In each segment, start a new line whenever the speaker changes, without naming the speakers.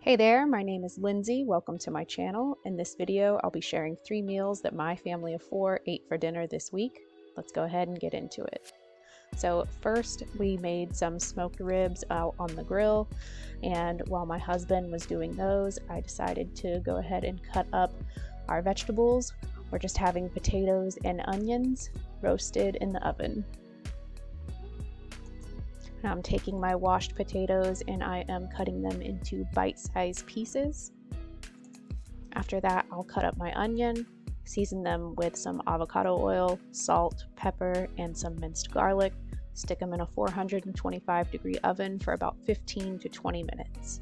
Hey there, my name is Lindsay. Welcome to my channel. In this video, I'll be sharing 3 meals that my family of 4 ate for dinner this week. Let's go ahead and get into it. So first, we made some smoked ribs out on the grill, and while my husband was doing those, I decided to go ahead and cut up our vegetables. We're just having potatoes and onions roasted in the oven. I'm taking my washed potatoes and I am cutting them into bite-sized pieces. After that, I'll cut up my onion, season them with some avocado oil, salt, pepper, and some minced garlic. Stick them in a 425-degree oven for about 15 to 20 minutes.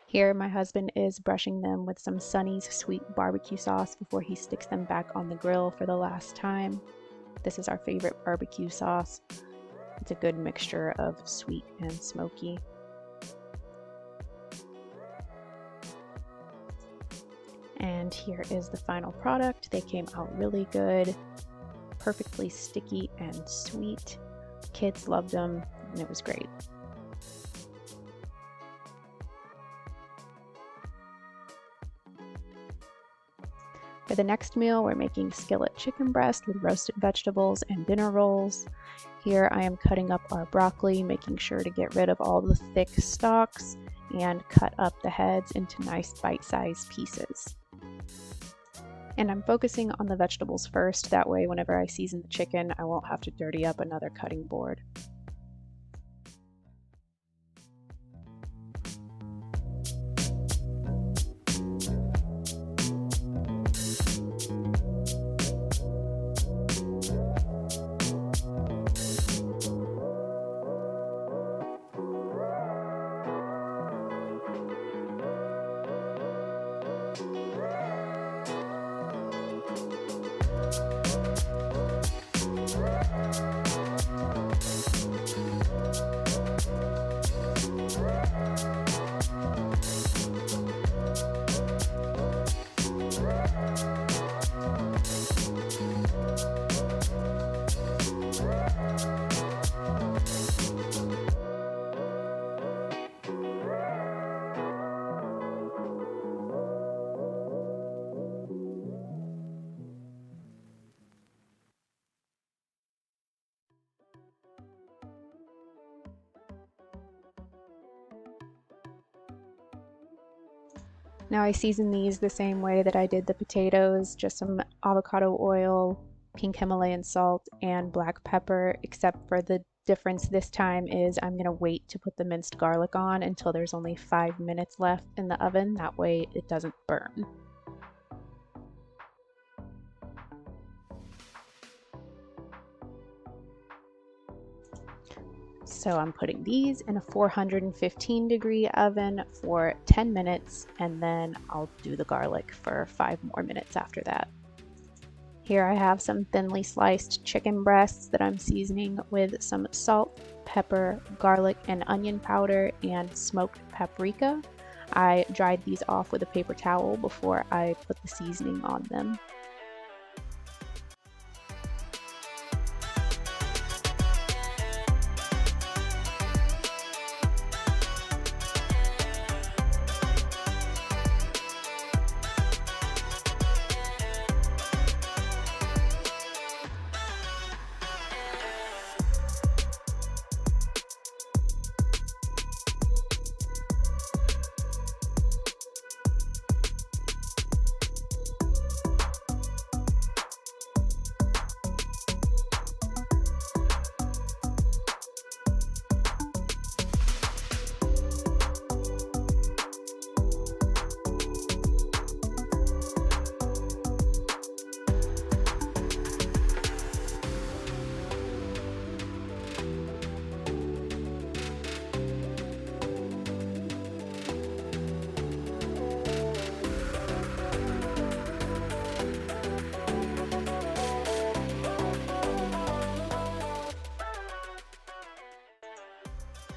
Here, my husband is brushing them with some Sonny's sweet barbecue sauce before he sticks them back on the grill for the last time. This is our favorite barbecue sauce. It's a good mixture of sweet and smoky. And here is the final product. They came out really good, perfectly sticky and sweet. Kids loved them, and it was great. For the next meal, we're making skillet chicken breast with roasted vegetables and dinner rolls. Here I am cutting up our broccoli, making sure to get rid of all the thick stalks and cut up the heads into nice bite-sized pieces. And I'm focusing on the vegetables first, that way whenever I season the chicken, I won't have to dirty up another cutting board. Now I season these the same way that I did the potatoes, just some avocado oil, pink Himalayan salt, and black pepper, except for the difference this time is I'm going to wait to put the minced garlic on until there's only 5 minutes left in the oven. That way it doesn't burn. So I'm putting these in a 415-degree oven for 10 minutes, and then I'll do the garlic for 5 more minutes after that. Here I have some thinly sliced chicken breasts that I'm seasoning with some salt, pepper, garlic, and onion powder, and smoked paprika. I dried these off with a paper towel before I put the seasoning on them.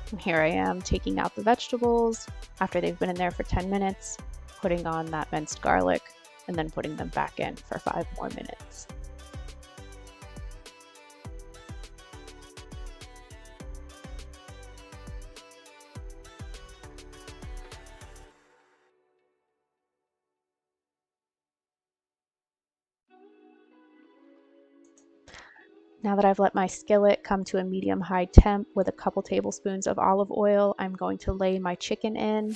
And here I am taking out the vegetables after they've been in there for 10 minutes, putting on that minced garlic, and then putting them back in for 5 more minutes. Now that I've let my skillet come to a medium-high temp with a couple tablespoons of olive oil, I'm going to lay my chicken in.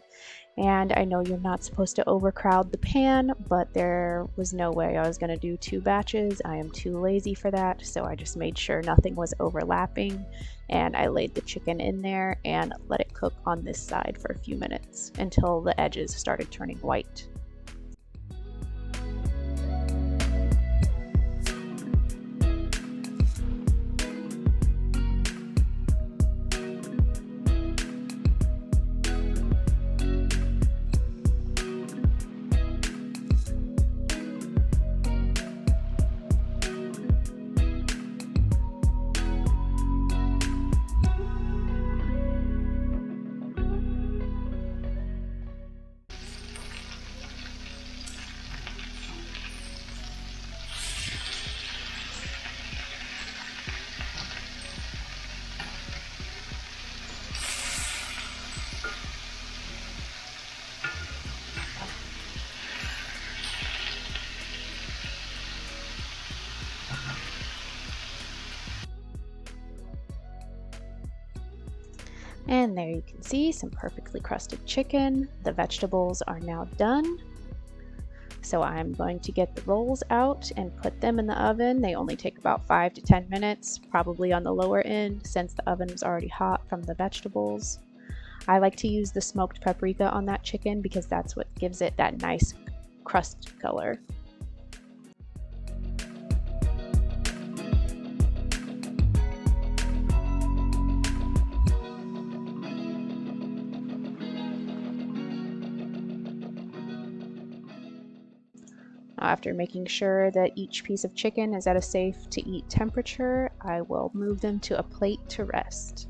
And I know you're not supposed to overcrowd the pan, but there was no way I was going to do 2 batches. I am too lazy for that, so I just made sure nothing was overlapping, and I laid the chicken in there and let it cook on this side for a few minutes until the edges started turning white. And there you can see some perfectly crusted chicken. The vegetables are now done. So I'm going to get the rolls out and put them in the oven. They only take about 5 to 10 minutes, probably on the lower end since the oven is already hot from the vegetables. I like to use the smoked paprika on that chicken because that's what gives it that nice crust color. After making sure that each piece of chicken is at a safe to eat temperature, I will move them to a plate to rest.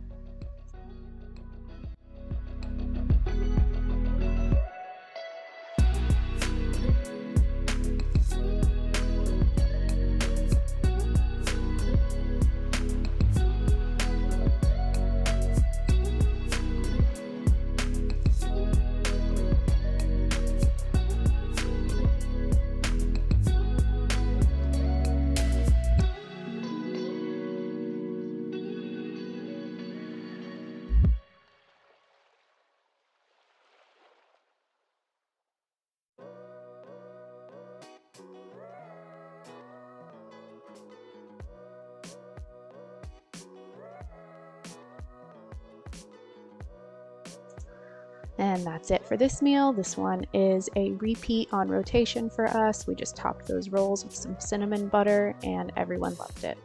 And that's it for this meal. This one is a repeat on rotation for us. We just topped those rolls with some cinnamon butter and everyone loved it.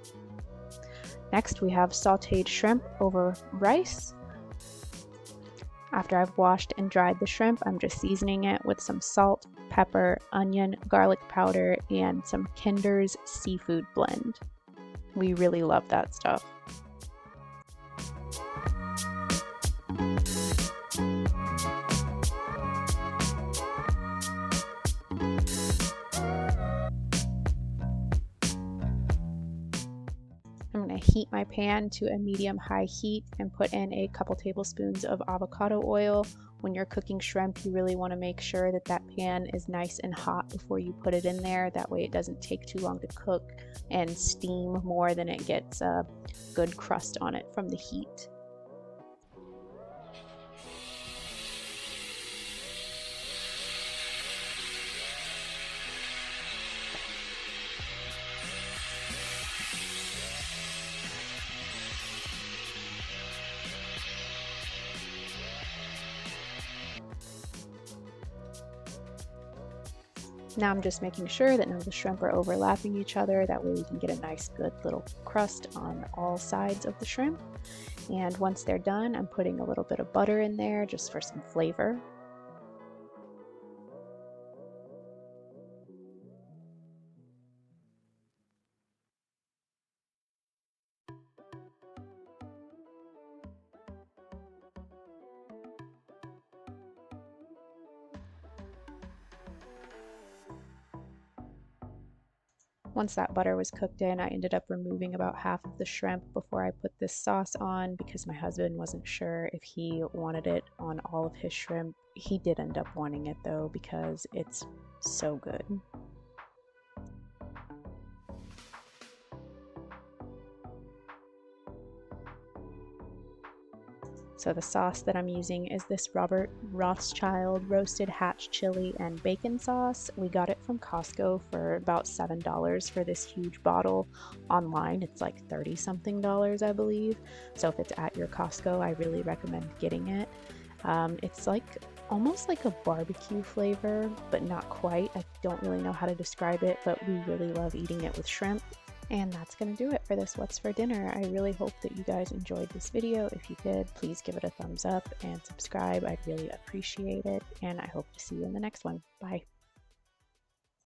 Next, we have sauteed shrimp over rice. After I've washed and dried the shrimp, I'm just seasoning it with some salt, pepper, onion, garlic powder, and some Kinder's seafood blend. We really love that stuff. I'm going to heat my pan to a medium-high heat and put in a couple tablespoons of avocado oil. When you're cooking shrimp, you really want to make sure that that pan is nice and hot before you put it in there. That way it doesn't take too long to cook and steam more than it gets a good crust on it from the heat. Now I'm just making sure that none of the shrimp are overlapping each other. That way we can get a nice good little crust on all sides of the shrimp. And once they're done, I'm putting a little bit of butter in there just for some flavor. Once that butter was cooked in, I ended up removing about half of the shrimp before I put this sauce on because my husband wasn't sure if he wanted it on all of his shrimp. He did end up wanting it though because it's so good. So the sauce that I'm using is this Robert Rothschild roasted hatch chili and bacon sauce. We got it from Costco for about $7 for this huge bottle. Online it's like $30 something, I believe. So if it's at your Costco, I really recommend getting it. It's like almost like a barbecue flavor, but not quite. I don't really know how to describe it, but we really love eating it with shrimp. And that's going to do it for this What's for Dinner. I really hope that you guys enjoyed this video. If you did, please give it a thumbs up and subscribe. I'd really appreciate it. And I hope to see you in the next one. Bye.